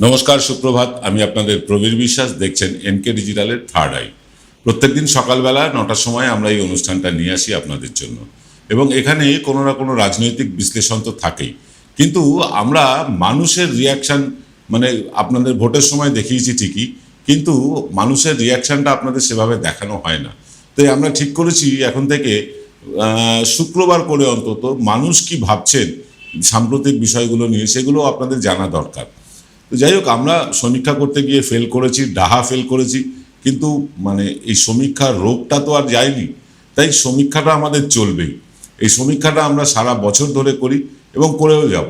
নমস্কার, সুপ্রভাত। আমি আপনাদের প্রবীর বিশ্বাস। দেখছেন এনকে ডিজিটালের থার্ড আই। প্রত্যেকদিন সকালবেলা 9টার সময় আমরা এই অনুষ্ঠানটা নিয়ে আসি আপনাদের জন্য, এবং এখানে কোনো না কোনো রাজনৈতিক বিশ্লেষণ তো থাকেই, কিন্তু আমরা মানুষের রিয়াকশান, মানে আপনাদের ভোটের সময় দেখিয়েছি ঠিকই, কিন্তু মানুষের রিয়াকশানটা আপনাদের সেভাবে দেখানো হয় না। তাই আমরা ঠিক করেছি এখন থেকে শুক্রবার করে অন্তত মানুষ কি ভাবছেন সাম্প্রতিক বিষয়গুলো নিয়ে, সেগুলো আপনাদের জানা দরকার। তো যাই হোক, আমরা সমীক্ষা করতে গিয়ে ফেল করেছি, ডাহা ফেল করেছি, কিন্তু মানে এই সমীক্ষার রোগটা তো আর যায়নি। তাই সমীক্ষাটা আমাদের চলবেই। এই সমীক্ষাটা আমরা সারা বছর ধরে করি এবং করেও যাব।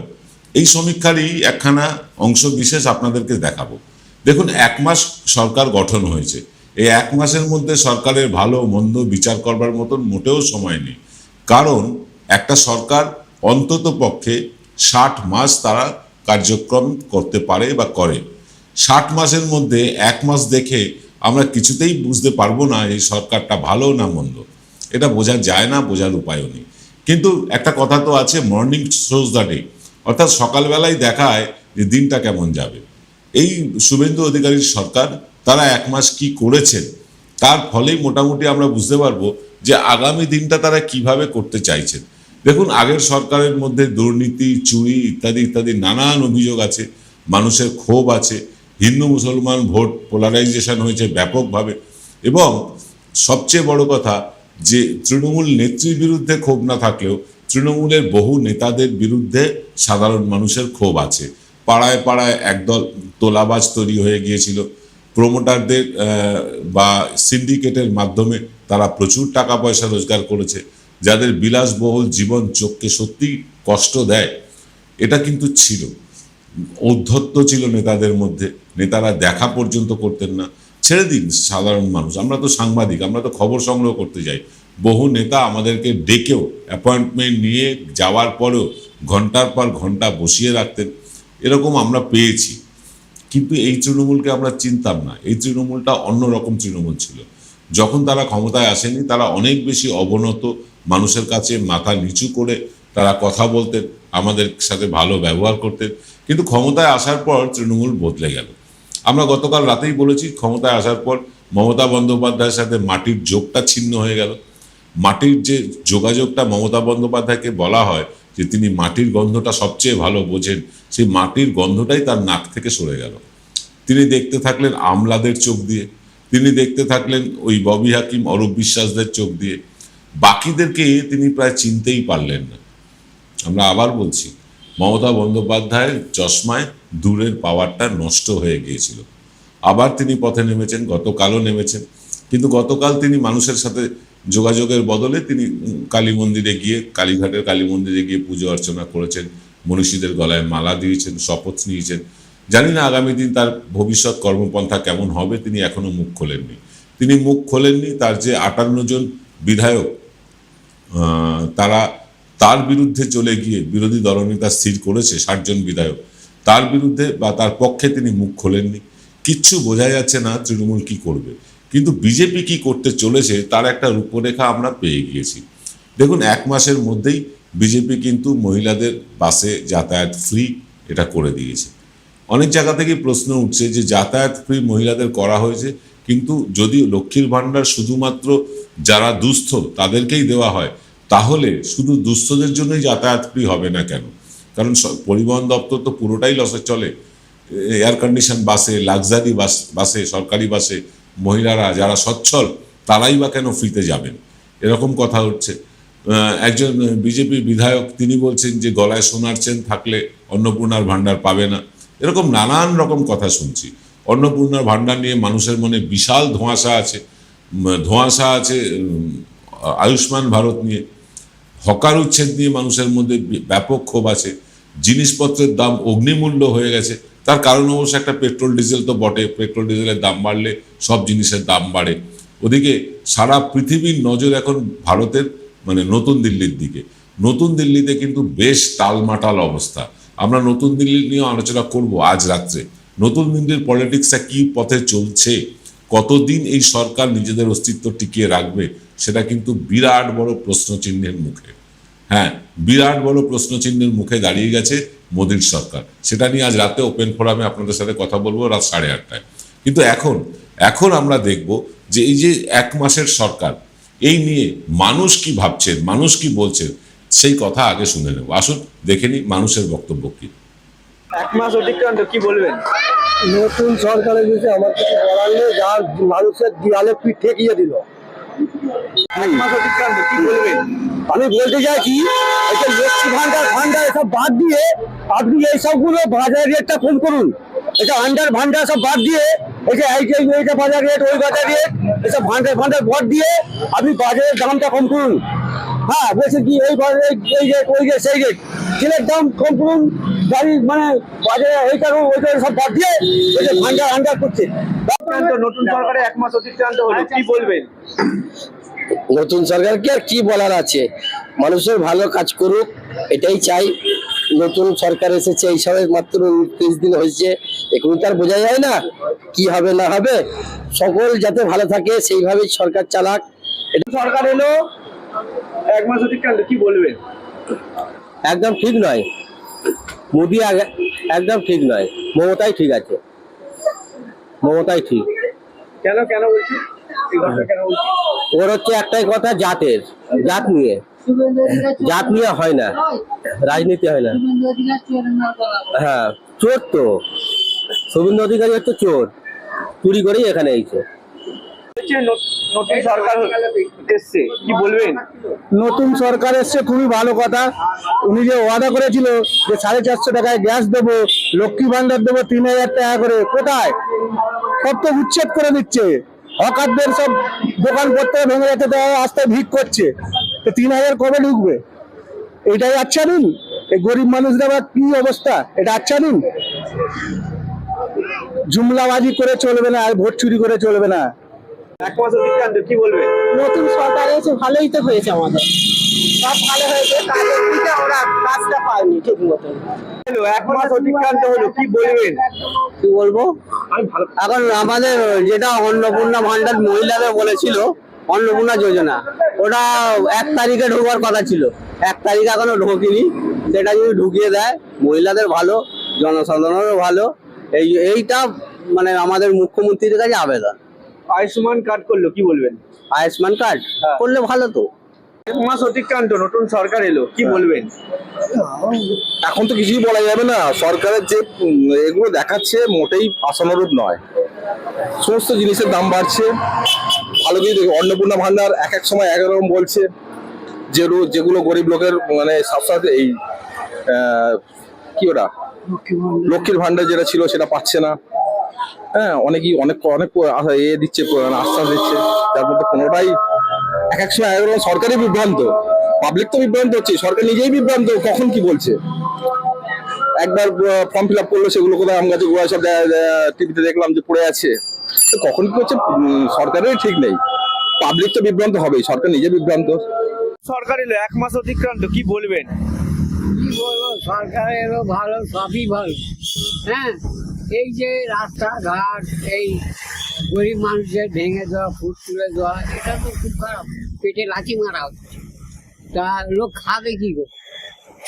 এই সমীক্ষারই একখানা অংশ বিশেষ আপনাদেরকে দেখাবো। দেখুন, 1 মাস সরকার গঠন হয়েছে। এই 1 মাসের মধ্যে সরকারের ভালো মন্দ বিচার করবার মতন মোটেও সময় নেই। কারণ একটা সরকার অন্তত পক্ষে 60 মাস তারা কার্যক্রম করতে পারে বা করে। 60 মাসের মধ্যে 1 মাস দেখে আমরা কিছুতেই বুঝতে পারবো না এই সরকারটা ভালো না মন্দ। এটা বোঝা যায় না, বোঝার উপায়ও নেই। কিন্তু একটা কথা তো আছে, মর্নিং শোজ দ্য ডে, অর্থাৎ সকালবেলায় দেখায় যে দিনটা কেমন যাবে। এই শুভেন্দু অধিকারীর সরকার, তারা 1 মাস কি করেছেন তার ফলেই মোটামুটি আমরা বুঝতে পারবো যে আগামী দিনটা তারা কিভাবে করতে চাইছেন। দেখুন, আগের সরকারের মধ্যে দুর্নীতি, চুরি ইত্যাদি ইত্যাদি নানান অভিযোগ আছে, মানুষের ক্ষোভ আছে, হিন্দু মুসলমান ভোট পোলারাইজেশন হয়েছে ব্যাপকভাবে, এবং সবচেয়ে বড় কথা যে তৃণমূল নেত্রীর বিরুদ্ধে ক্ষোভ না থাকলেও তৃণমূলের বহু নেতাদের বিরুদ্ধে সাধারণ মানুষের ক্ষোভ আছে। পাড়ায় পাড়ায় একদল তোলাবাজ তৈরি হয়ে গিয়েছিল। প্রমোটারদের বা সিন্ডিকেটের মাধ্যমে তারা প্রচুর টাকা পয়সা রোজগার করেছে, যাদের বিলাসবহুল জীবন চোখকে সত্যি কষ্ট দেয়। এটা কিন্তু ছিল, ঔদ্ধত্য ছিল নেতাদের মধ্যে। নেতারা দেখা পর্যন্ত করতেন না। ছেড়ে দিন সাধারণ মানুষ, আমরা তো সাংবাদিক, আমরা তো খবর সংগ্রহ করতে যাই। বহু নেতা আমাদেরকে ডেকেও অ্যাপয়েন্টমেন্ট নিয়ে যাওয়ার পরেও ঘন্টার পর ঘন্টা বসিয়ে রাখতেন, এরকম আমরা পেয়েছি। কিন্তু এই তৃণমূলকে আমরা চিনতাম না। এই তৃণমূলটা অন্যরকম তৃণমূল ছিল। যখন তারা ক্ষমতায় আসেনি, তারা অনেক বেশি অবনত, মানুষের কাছে মাথা নিচু করে তারা কথা বলতেন, আমাদের সাথে ভালো ব্যবহার করতেন। কিন্তু ক্ষমতায় আসার পর তৃণমূল বদলে গেল। আমরা গতকাল রাতেই বলেছি, ক্ষমতায় আসার পর মমতা বন্দ্যোপাধ্যায়ের সাথে মাটির যোগটা ছিন্ন হয়ে গেল। মাটির যে যোগাযোগটা মমতা বন্দ্যোপাধ্যায়কে বলা হয় যে তিনি মাটির গন্ধটা সবচেয়ে ভালো বোঝেন, সেই মাটির গন্ধটাই তার নাক থেকে সরে গেল। তিনি দেখতে থাকলেন আমলাদের চোখ দিয়ে, তিনি দেখতে থাকলেন ওই ববি হাকিম, অরূপ বিশ্বাসদের চোখ দিয়ে। বাকিদেরকে তিনি প্রায় চিনতেই পারলেন না। আমরা আবার বলছি, মমতা বন্দ্যোপাধ্যায়ের চশমায় দূরের পাওয়ারটা নষ্ট হয়ে গিয়েছিল। আবার তিনি পথে নেমেছেন, গতকালও নেমেছেন। কিন্তু গতকাল তিনি মানুষের সাথে যোগাযোগের বদলে তিনি কালী মন্দিরে গিয়ে, কালীঘাটের কালী মন্দিরে গিয়ে পুজো অর্চনা করেছেন, মনীষীদের গলায় মালা দিয়েছেন, শপথ নিয়েছেন। জানি না আগামী দিন তার ভবিষ্যৎ কর্মপন্থা কেমন হবে, তিনি এখনো মুখ খোলেননি। তিনি মুখ খোলেননি। তার যে 58 জন বিধায়ক, তারা তার বিরুদ্ধে চলে গিয়ে বিরোধী দলনেতা স্থির করেছে 60 জন বিধায়ক, তার বিরুদ্ধে বা তার পক্ষে তিনি মুখ খোলেননি। কিচ্ছু বোঝা যাচ্ছে না তৃণমূল কি করবে। কিন্তু বিজেপি কি করতে চলেছে তার একটা রূপরেখা আমরা পেয়ে গিয়েছি। দেখুন, 1 মাসের মধ্যেই বিজেপি কিন্তু মহিলাদের বাসে যাতায়াত ফ্রি এটা করে দিয়েছে। অনেক জায়গা থেকে প্রশ্ন উঠছে যে যাতায়াত ফ্রি মহিলাদের করা হয়েছে, কিন্তু যদি লক্ষ্মীর ভাণ্ডার শুধুমাত্র যারা দুস্থ তাদেরকেই দেওয়া হয়, তাহলে শুধু দুস্থদের জন্যই যাতায়াত ফ্রি হবে না কেন? কারণ পরিবহন দপ্তর তো পুরোটাই লসে চলে। এয়ার কন্ডিশন বাসে, লাক্সারি বাসে, সরকারি বাসে মহিলারা যারা সচ্ছল তারাই বা কেন ফ্রিতে যাবেন? এরকম কথা হচ্ছে। একজন বিজেপি বিধায়ক তিনি বলছেন যে গলায় সোনার চেন থাকলে অন্নপূর্ণার ভাণ্ডার পাবে না। এরকম নানান রকম কথা শুনছি। অন্নপূর্ণার ভাণ্ডার নিয়ে মানুষের মনে বিশাল ধোঁয়াশা আছে। ধোঁয়াশা আছে আয়ুষ্মান ভারত নিয়ে। হকার উচ্ছেদ নিয়ে মানুষের মধ্যে ব্যাপক ক্ষোভ আছে। জিনিসপত্রের দাম অগ্নিমূল্য হয়ে গেছে। তার কারণ অবশ্য একটা পেট্রোল ডিজেল তো বটে। পেট্রোল ডিজেলের দাম বাড়লে সব জিনিসের দাম বাড়ে। ওদিকে সারা পৃথিবীর নজর এখন ভারতের মানে নতুন দিল্লির দিকে। নতুন দিল্লিতে কিন্তু বেশ টালমাটাল অবস্থা। আমরা নতুন দিল্লি নিয়ে আলোচনা করব আজ রাত্রে। নতুন দিল্লির পলিটিক্সটা কি পথে চলছে, কতদিন এই সরকার নিজেদের অস্তিত্ব টিকিয়ে রাখবে, সেটা কিন্তু বিরাট বড় প্রশ্নচিহ্নের মুখে। হ্যাঁ, বিরাট বড় প্রশ্নচিহ্নের মুখে দাঁড়িয়ে গেছে মোদির সরকার। সেটা নিয়ে আজ রাতে ওপেন ফোরামে আপনাদের সাথে কথা বলবো রাত 8:30টায়। কিন্তু এখন আমরা দেখব যে এই যে 1 মাসের সরকার, এই নিয়ে মানুষ কি ভাবছেন, মানুষ কি বলছেন, সেই কথা আগে শুনে নেব। আসুন দেখে নিই মানুষের বক্তব্য কি। 1 মাস অতিক্রান্ত, কি বলবেন? নতুন সরকারের বিষয়ে আমার কিছু বলার নেই, যার মানুষের দেয়ালে পিঠ ঠেকিয়ে দিল। 1 মাস অতিক্রান্ত, কি বলবেন? আমি বলতে চাইছি এই যে লক্ষ্মী ভান্ডার এসব বাদ দিয়ে আপনি এই সবগুলো বাজার রেটটা কম করুন। এটা ভান্ডার সব বাদ দিয়ে এই যে এইটা বাজার রেট, ওই বাজার রেট, এসব ভান্ডার বাদ দিয়ে আপনি বাজারের দামটা কম করুন। হ্যাঁ, বলছে কি এই বাজারে এই রেট, ওই রেট, সেই রেট, তেলের দাম কম করুন, গাড়ি মানে বাজারে এইটা ওইটা সব বাদ দিয়ে এই যে ভান্ডার করছে। নতুন সরকারে 1 মাস অতিক্রান্ত হলো, কি বলবেন? নতুন সরকারকে আর কি বলার আছে, মানুষের ভালো কাজ করুক এটাই চাই। নতুন সরকার এসেছে, এই সবে মাত্র 30 দিন হয়েছে, এখন তার বোঝা যায় না কি হবে না হবে। সকল যাতে ভালো থাকে সেইভাবে সরকার চালাক। সরকার এলো, 1 মাস অতিক্রান্ত, কি বলবেন? একদম ঠিক নয় মোদি, একদম ঠিক নয়। মমতাই ঠিক আছে, মমতাই ঠিক। কেন বলছি এই কথা, কেন বলছি? ওর হচ্ছে একটাই কথা, জাত নিয়ে হয় না, রাজনীতি হয় না। হ্যাঁ, চোর তো শুভেন্দু অধিকারী হচ্ছে চোর, চুরি করেই এখানে এসেছে। নতুন সরকার এসছে, কি বলবেন? নতুন সরকার এসছে, খুবই ভালো কথা। উনি যে ওয়াদা করেছিল যে 450 টাকায় গ্যাস দেবো, লক্ষ্মী ভান্ডার দেবো 3000 টাকা করে, কোথায়? সব তো উচ্ছেদ করে দিচ্ছে। হকারদের সব দোকানপত্র ভেঙে যেতে দেওয়া, রাস্তায় ভিড় করছে, তো 3000 কবে ঢুকবে? এটাই আচ্ছা দিন? এই গরিব মানুষদের আবার কি অবস্থা, এটা আচ্ছা দিন? জুমলাবাজি করে চলবে না, আর ভোট চুরি করে চলবে না। 1 মাস অতিক্রান্ত, কি বলবেন? নতুন সরকার এসে ভালোই তো হয়েছে, আমাদের সব ভালো হয়েছে, কাজের দিকে ওরা কাজটা পায়নি ঠিক মতো। 1 মাস অতিক্রান্ত হলো, কি বলবেন? কি বলবো, আমি ভালো এখন আমাদের যেটা অন্নপূর্ণা ভান্ডার মহিলাদের বলেছিল, অন্নপূর্ণা যোজনা, ওটা 1 তারিখে ঢোকার কথা ছিল, 1 তারিখ এখনো ঢোকেনি। সেটা যদি ঢুকিয়ে দেয় মহিলাদের ভালো, জনসাধারণেরও ভালো। এইটা মানে আমাদের মুখ্যমন্ত্রীর কাছে আবেদন। আয়ুষ্মান কার্ড করলো, কি বলবেন? আয়ুষ্মান কার্ড করলে ভালো তো। 1 মাস অতিক্রান্ত, নতুন সরকার এলো, কি বলবেন? এখন তো কিছুই বলা যাবে না। সরকারের যে এগুলো দেখাচ্ছে মোটেই আশানুরূপ নয়। সমস্ত জিনিসের দাম বাড়ছে। ভালো কিছু দেখি, অন্নপূর্ণা ভান্ডার এক সময় একরকম বলছে, যেগুলো গরিব লোকের মানে সাথে এই কি ওটা লক্ষ্মীর ভান্ডার যেটা ছিল সেটা পাচ্ছে না। হ্যাঁ, অনেক দিচ্ছে, আশ্বাস দিচ্ছে, যার মধ্যে কোনোটাই এক সময় একরকম। সরকারই বিভ্রান্ত, পাবলিক তো বিভ্রান্ত হচ্ছে, সরকার নিজেই বিভ্রান্ত, কখন কি বলছে। একবার ফর্ম ফিল আপ করলো, সেগুলো কোথায় আম গাছে গোড়ায় সব টিভিতে দেখলাম যে পড়ে আছে। তো কখন কি হচ্ছে সরকারের ঠিক নেই, পাবলিক তো বিভ্রান্ত হবেই, সরকার নিজে বিভ্রান্ত। সরকার এলো, 1 মাস অতিক্রান্ত, কি বলবেন? কি বলবো, সরকার এলো ভালো, সবই ভালো। হ্যাঁ, এই যে রাস্তাঘাট, এই গরিব মানুষদের ভেঙে দেওয়া, ফুট তুলে দেওয়া, এটা তো খুব খারাপ। পেটে লাথি মারা হচ্ছে, তা লোক খাবে কি করে?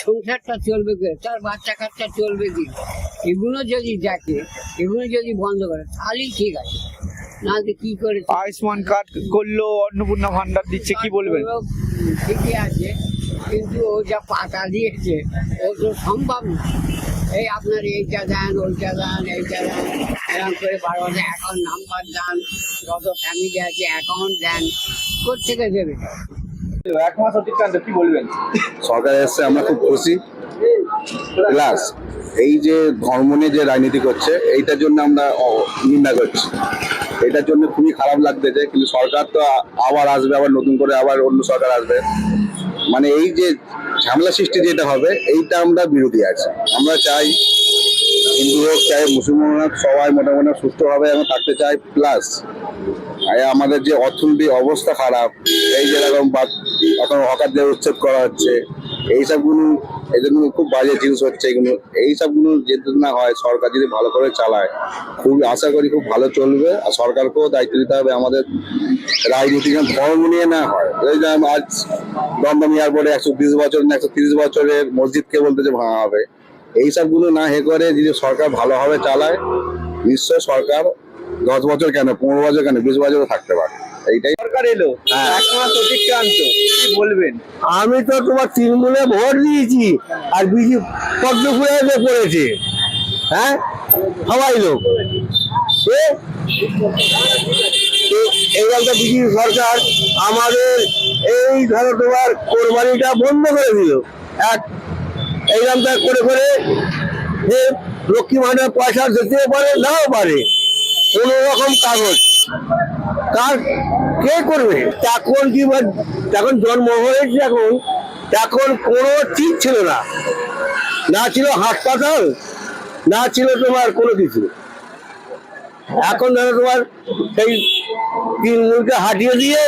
সংসারটা চলবে কি? তার বাচ্চা কাচ্চা চলবে কি? এগুলো যদি দেখে, এগুলো যদি বন্ধ করে তাহলেই ঠিক আছে, না তো কি করে? আয়ুষ্মান কার্ড করলো, অন্নপূর্ণা ভান্ডার দিচ্ছে, কি বলবেন? ঠিকই আছে, কিন্তু ও যা পাতা দিয়েছে ও তো সম্ভব না। এই আপনার এইটা দেন, ওইটা দেন, এইটা দেন, এরকম করে বারবার অ্যাকাউন্ট নাম্বার দেন, যত ফ্যামিলি আছে অ্যাকাউন্ট দেন, কোথেকে দেবে? 1 মাস অতিক্রান্ত, কি বলবেন? সরকার এসছে, আমরা খুব খুশি। প্লাস এই যে ধর্ম নিয়ে যে রাজনীতি করছে, এইটার জন্য আমরা নিন্দা করছি। এটার জন্য খুবই খারাপ লাগতেছে। কিন্তু সরকার তো আবার আসবে, আবার নতুন করে আবার অন্য সরকার আসবে, মানে এই যে ঝামেলা সৃষ্টি যেটা হবে, এইটা আমরা বিরোধী আছি। আমরা চাই হিন্দু হোক চাই মুসলমান হোক, সবাই মোটামুটি সুস্থভাবে আমরা থাকতে চাই। প্লাস আমাদের যে অর্থনৈতিক অবস্থা খারাপ, এই যেরকম এখন হকারদের উচ্ছেদ করা হচ্ছে, এইসবগুলো এই জন্য খুব বাজে জিনিস হচ্ছে। এগুলো এইসবগুলো যদি না হয়, সরকার যদি ভালো করে চালায়, খুব আশা করি খুব ভালো চলবে। আর সরকারকেও দায়িত্ব দিতে হবে, আমাদের রাজনীতি ধর্ম নিয়ে না হয়। আজ দমদম এয়ারপোর্টে 120 বছর না 130 বছরের মসজিদকে বলতে যে ভাঙা হবে, এইসবগুলো না করে যদি সরকার ভালোভাবে চালায়, নিশ্চয় সরকার 10 বছর কেন, 15 বছর কেন, 20 বছরও থাকতে পারে। এইটাই সরকার এলো, হ্যাঁ। 1 মাস অতিক্রান্ত, কি বলবেন? আমি তো তোমার তৃণমূলে ভোট দিয়েছি, আর বিজেপি পদ্মপুরে পড়েছে। হ্যাঁ, সবাই লোক এইবার তো বিজেপি সরকার আমাদের এই ধরো তোমার কোরবানিটা বন্ধ করে দিল। এইরকমটা করে যে লক্ষ্মী ভাণ্ডার পয়সা দিতেও পারে, নাও পারে, কোনো রকম কাগজ কার কে করবে? এখন কি এখন জন্ম হয়েছে, এখন কোনো ঠিক ছিল না, না ছিল হাসপাতাল, না ছিল তোমার কোনো কিছু। এখন ধরো তোমার সেই তৃণমূলকে হাঁটিয়ে দিয়ে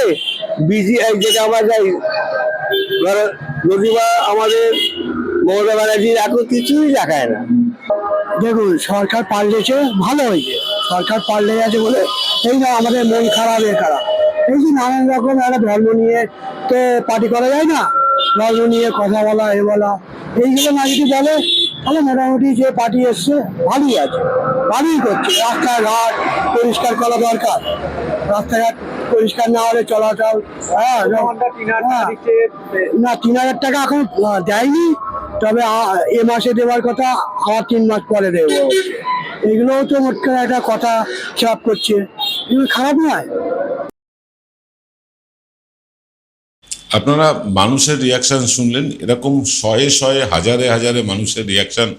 যেটা আমরা যাই, ধরো যদি বা আমাদের মমতা ব্যানার্জির এখন কিছুই দেখায় না। দেখুন, সরকার পাল্টেছে, ভালো হয়েছে, সরকার পাল্টে গেছে বলে এই না আমাদের মন খারাপ, এই যে নানান রকম একটা ধর্ম নিয়ে তো পার্টি করা যায় না, ধর্ম নিয়ে কথা বলা, বলা, এইগুলো না যদি বলে তাহলে মোটামুটি যে পার্টি এসছে ভালোই আছে, ভালোই করছে। রাস্তাঘাট পরিষ্কার করা দরকার, রাস্তাঘাট পরিষ্কার না হলে চলাচল। হ্যাঁ, না 3,000 টাকা এখন দেয়নি, তবে এ মাসে দেওয়ার কথা, আবার 3 মাস পরে দেবো। এগুলোও তো মোট একটা কথা চাপ করছে, এগুলো খারাপ নয়। আপনারা মানুষের রিয়াকশন শুনলেন, এরকম শয়ে শয়ে হাজারে হাজারে মানুষের রিয়াকশন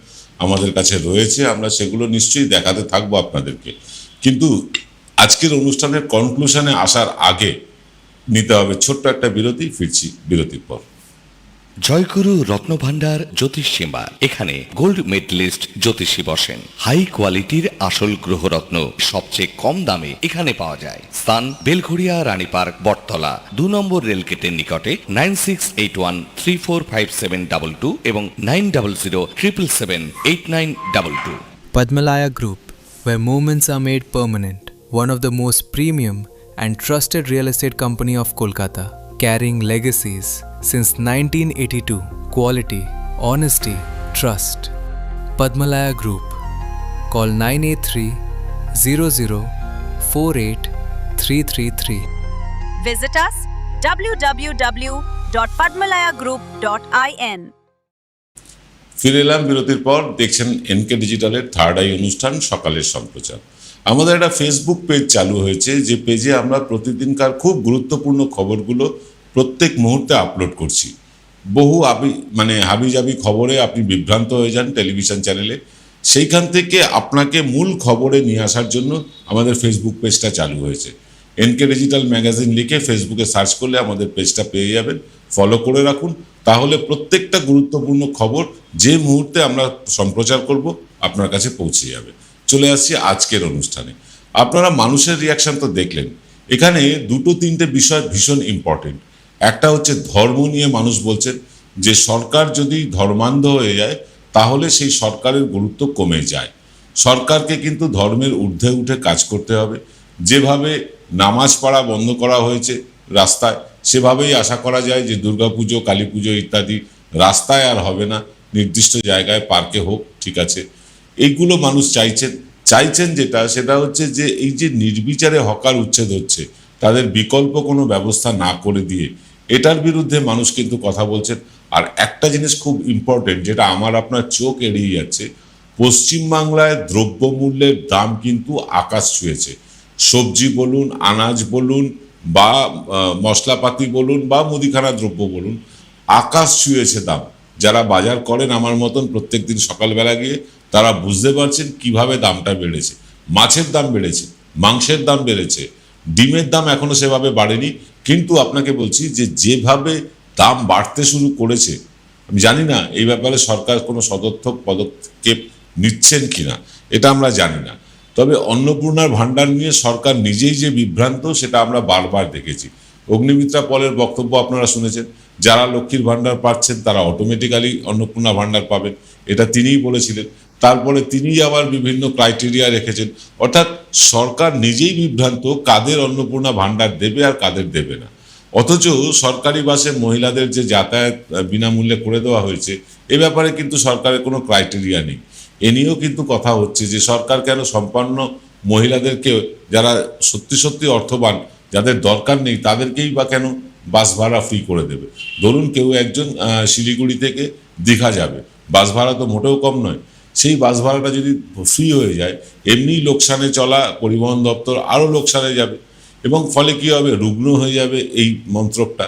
আমাদের কাছে রয়েছে, আমরা সেগুলো নিশ্চয়ই দেখাতে থাকবো আপনাদেরকে। কিন্তু আজকের অনুষ্ঠানের কনক্লুশনে আসার আগে নিতে হবে ছোট্ট একটা বিরতি, ফিরছি বিরতির পর। জয়গুরু রত্নভান্ডার জ্যোতিষ সীমা, এখানে গোল্ড মেডেলিস্ট জ্যোতিষী বসেন। হাই কোয়ালিটির আসল গ্রহরত্ন সবচেয়ে কম দামে এখানে পাওয়া যায়। স্থান বেলঘড়িয়া, রানী পার্ক, বটতলা, 2 নম্বর রেলগেটের নিকটে। 9681345722 এবং 9007778922। Padmalaya Group, where moments are made permanent. One of the most premium and trusted real estate company of Kolkata, carrying legacies since 1982. Quality, honesty, trust. Padmalaya Group. Call 983-00-48333. Visit us www.padmalayagroup.in. ফিরে এলাম বিরতির পর। দেখছেন NK ডিজিটালের third eye অনুষ্ঠান সকালের সম্প্রচার। আমাদের একটা ফেসবুক পেজ চালু হয়েছে, যে পেজে আমরা প্রতিদিনকার খুব গুরুত্বপূর্ণ খবরগুলো প্রত্যেক মুহূর্তে আপলোড করছি। বহু হাবিজাবি খবরে আপনি বিভ্রান্ত হয়ে যান টেলিভিশন চ্যানেলে, সেইখান থেকে আপনাকে মূল খবরে নিয়ে আসার জন্য আমাদের ফেসবুক পেজটা চালু হয়েছে। এনকে ডিজিটাল ম্যাগাজিন লিখে ফেসবুকে সার্চ করলে আমাদের পেজটা পেয়ে যাবেন, ফলো করে রাখুন, তাহলে প্রত্যেকটা গুরুত্বপূর্ণ খবর যে মুহূর্তে আমরা সম্প্রচার করব আপনার কাছে পৌঁছে যাবে। চলে আসছি আজকের অনুষ্ঠানে। আপনারা মানুষের রিয়াকশন তো দেখলেন, এখানে 2-3টে বিষয় ভীষণ ইম্পর্টেন্ট। একটা হচ্ছে ধর্ম নিয়ে মানুষ বলছেন যে সরকার যদি ধর্মান্ধ হয়ে যায় তাহলে সেই সরকারের গুরুত্ব কমে যায়। সরকারকে কিন্তু ধর্মের ঊর্ধ্বে উঠে কাজ করতে হবে। যেভাবে নামাজ পড়া বন্ধ করা হয়েছে রাস্তায়, সেভাবেই আশা করা যায় যে দুর্গাপুজো, কালী পুজো ইত্যাদি রাস্তায় আর হবে না, নির্দিষ্ট জায়গায় পার্কে হোক, ঠিক আছে। এইগুলো মানুষ চাইছেন সেটা হচ্ছে যে এই যে নির্বিচারে হকার উচ্ছেদ হচ্ছে, তাদের বিকল্প কোনো ব্যবস্থা না করে দিয়ে এটার বিরুদ্ধে মানুষ কিন্তু কথা বলছেন। আর একটা জিনিস খুব ইম্পর্টেন্ট, যেটা আমার আপনার চোখ এড়িয়ে যাচ্ছে, পশ্চিমবাংলায় দ্রব্যমূল্যের দাম কিন্তু আকাশ ছুঁয়েছে। সবজি বলুন, আনাজ বলুন, বা মশলাপাতি বলুন, বা মুদিখানা দ্রব্য বলুন, আকাশ ছুঁয়েছে দাম। যারা বাজার করেন আমার মতন প্রত্যেকদিন সকালবেলা গিয়ে, তারা বুঝতে পারছেন কিভাবে দামটা বেড়েছে। মাছের দাম বেড়েছে, মাংসের দাম বেড়েছে, ডিমের দাম এখনো সেভাবে বাড়েনি, কিন্তু আপনাকে বলছি যে যেভাবে দাম বাড়তে শুরু করেছে, আমি জানি না এই ব্যাপারে সরকার কোনো সদর্থক পদক্ষেপ নিচ্ছেন কিনা, এটা আমরা জানি না। তবে অন্নপূর্ণার ভাণ্ডার নিয়ে সরকার নিজেই যে বিভ্রান্ত, সেটা আমরা বারবার দেখেছি। অগ্নিমিত্রা পলের বক্তব্য আপনারা শুনেছেন, যারা লক্ষ্মীর ভাণ্ডার পাচ্ছেন তারা অটোমেটিক্যালি অন্নপূর্ণা ভাণ্ডার পাবেন, এটা তিনিই বলেছিলেন। তারপরে তিনিই আবার বিভিন্ন ক্রাইটেরিয়া রেখেছেন। অর্থাৎ সরকার নিজেই বিভ্রান্ত কাদের অন্নপূর্ণা ভাণ্ডার দেবে আর কাদের দেবে না। অথচ সরকারি বাসে মহিলাদের যে যাতায়াত বিনামূল্যে করে দেওয়া হয়েছে, এ ব্যাপারে কিন্তু সরকারের কোনো ক্রাইটেরিয়া নেই। এ নিয়েও কিন্তু কথা হচ্ছে যে সরকার কেন সম্পন্ন মহিলাদেরকে, যারা সত্যি সত্যি অর্থবান, যাদের দরকার নেই, তাদেরকেই বা কেন বাস ভাড়া ফ্রি করে দেবে। ধরুন কেউ একজন শিলিগুড়ি থেকে দীঘা যাবে, বাস ভাড়া তো মোটেও কম নয়, সেই বাস ভাড়াটা যদি ফ্রি হয়ে যায়, এমনিই লোকসানে চলা পরিবহন দপ্তর আরও লোকসানে যাবে, এবং ফলে কী হবে, রুগ্ন হয়ে যাবে এই মন্ত্রকটা।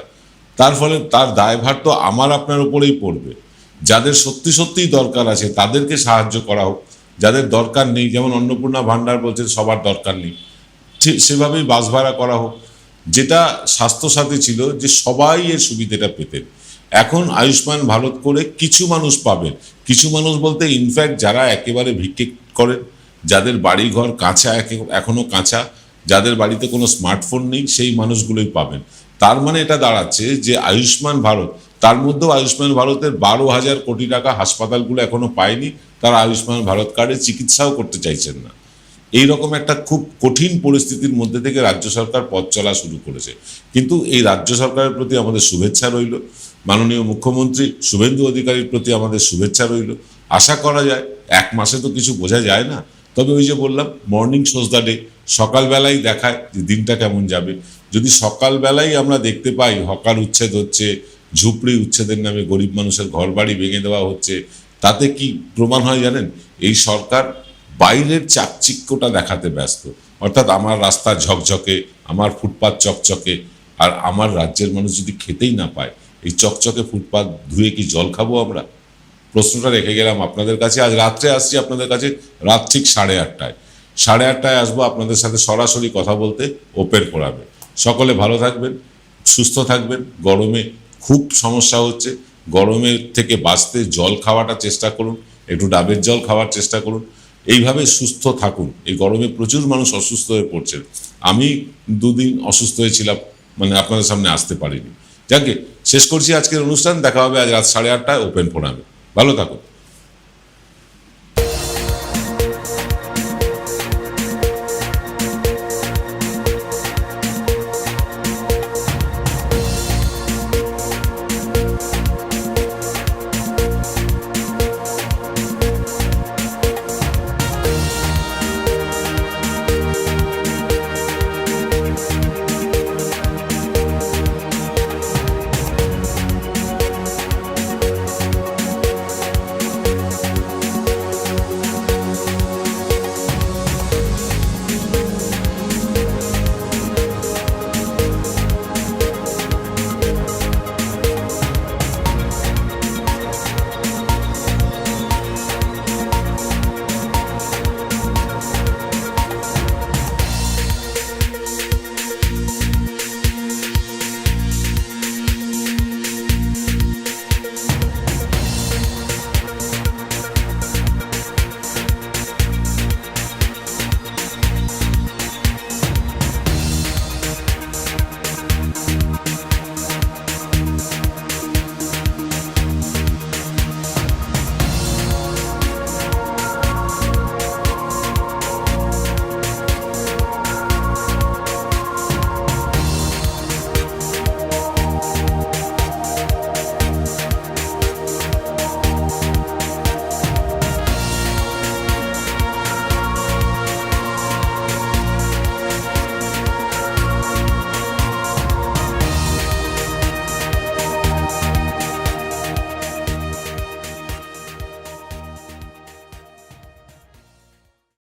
তার ফলে তার দায়ভার তো আমার আপনার উপরেই পড়বে। যাদের সত্যি সত্যিই দরকার আছে তাদেরকে সাহায্য করা হোক, যাদের দরকার নেই, যেমন অন্নপূর্ণা ভাণ্ডার বলছেন সবার দরকার নেই, ঠিক সেভাবেই বাস ভাড়া করা হোক। যেটা স্বাস্থ্যসাথী ছিল যে সবাই এর সুবিধাটা পেতেন, এখন আয়ুষ্মান ভারত করে কিছু মানুষ পাবেন। কিছু মানুষ বলতে ইনফ্যাক্ট যারা একেবারে ভিক্ষে করেন, যাদের বাড়ি ঘর কাঁচা, এখনো কাঁচা, যাদের বাড়িতে কোনো স্মার্টফোন নেই, সেই মানুষগুলোই পাবেন। তার মানে এটা দাঁড়াচ্ছে যে আয়ুষ্মান ভারত, তার মধ্যেও আয়ুষ্মান ভারতের 12,000 কোটি টাকা হাসপাতালগুলো এখনো পায়নি, তারা আয়ুষ্মান ভারত কার্ডে চিকিৎসাও করতে চাইছেন না। এইরকম একটা খুব কঠিন পরিস্থিতির মধ্যে থেকে রাজ্য সরকার পথ চলা শুরু করেছে। কিন্তু এই রাজ্য সরকারের প্রতি আমাদের শুভেচ্ছা রইল, মাননীয় মুখ্যমন্ত্রী শুভেন্দু অধিকারীর প্রতি আমাদের শুভেচ্ছা রইল। আশা করা যায়, এক মাসে তো কিছু বোঝা যায় না, তবে ওই যে বললাম, মর্নিং শোজ দ্য ডে, সকালবেলাই দেখায় যে দিনটা কেমন যাবে। যদি সকালবেলাই আমরা দেখতে পাই হকার উচ্ছেদ হচ্ছে, ঝুপড়ি উচ্ছেদের নামে গরিব মানুষের ঘর বাড়ি ভেঙে দেওয়া হচ্ছে, তাতে কি প্রমাণ হয় জানেন? এই সরকার বাইরের চাকচিক্যটা দেখাতে ব্যস্ত, অর্থাৎ আমার রাস্তা ঝকঝকে, আমার ফুটপাত চকচকে, আর আমার রাজ্যের মানুষ যদি খেতেই না পায়, এই চকচকে ফুটপাত ধুয়ে কি জল খাবো আমরা? প্রশ্নটা রেখে গেলাম আপনাদের কাছে। আজ রাত্রে আসছি আপনাদের কাছে, রাত ঠিক 8:30টায়। 8:30টায় আসবো আপনাদের সাথে সরাসরি কথা বলতে ওপেন ফোরামে। সকলে ভালো থাকবেন, সুস্থ থাকবেন। গরমে খুব সমস্যা হচ্ছে, গরমের থেকে বাঁচতে জল খাওয়াটা চেষ্টা করুন, একটু ডাবের জল খাওয়ার চেষ্টা করুন, এইভাবে সুস্থ থাকুন। এই গরমে প্রচুর মানুষ অসুস্থ হয়ে পড়ছেন। আমি 2 দিন অসুস্থ হয়েছিলাম, মানে আপনাদের সামনে আসতে পারিনি। যাকে শেষ করছি আজকের অনুষ্ঠান, দেখা হবে আজ রাত 8:30টায় ওপেন ফোরামে। ভালো থাকুন।